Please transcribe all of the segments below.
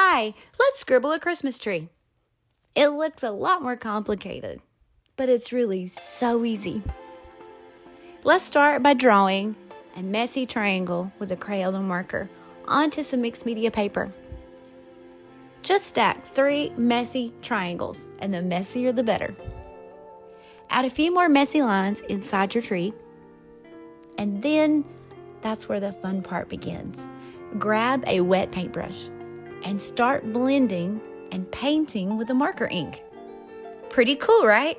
Hi, let's scribble a Christmas tree. It looks a lot more complicated, but it's really so easy. Let's start by drawing a messy triangle with a Crayola marker onto some mixed media paper. Just stack 3 messy triangles, and the messier the better. Add a few more messy lines inside your tree, and then that's where the fun part begins. Grab a wet paintbrush and start blending and painting with the marker ink. Pretty cool, right?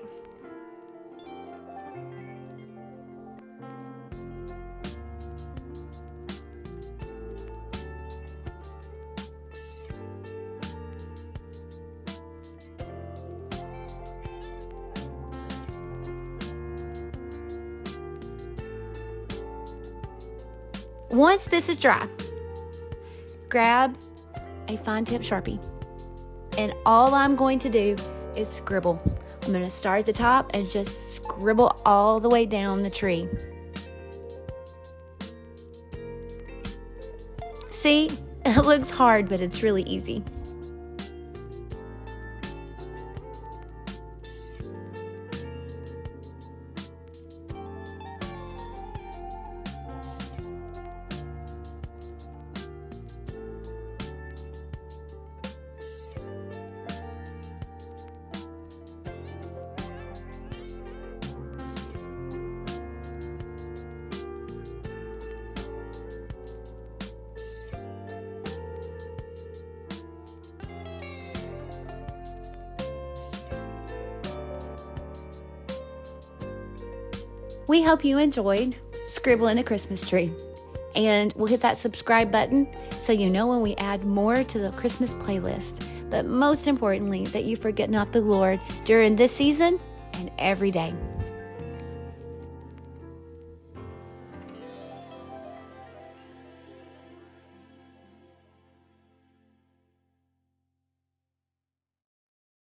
Once this is dry, grab a fine tip Sharpie, and all I'm going to do is scribble. I'm going to start at the top and just scribble all the way down the tree. See, it looks hard, but it's really easy. We hope you enjoyed scribbling a Christmas tree, and we'll hit that subscribe button so you know when we add more to the Christmas playlist. But most importantly, that you forget not the Lord during this season and every day.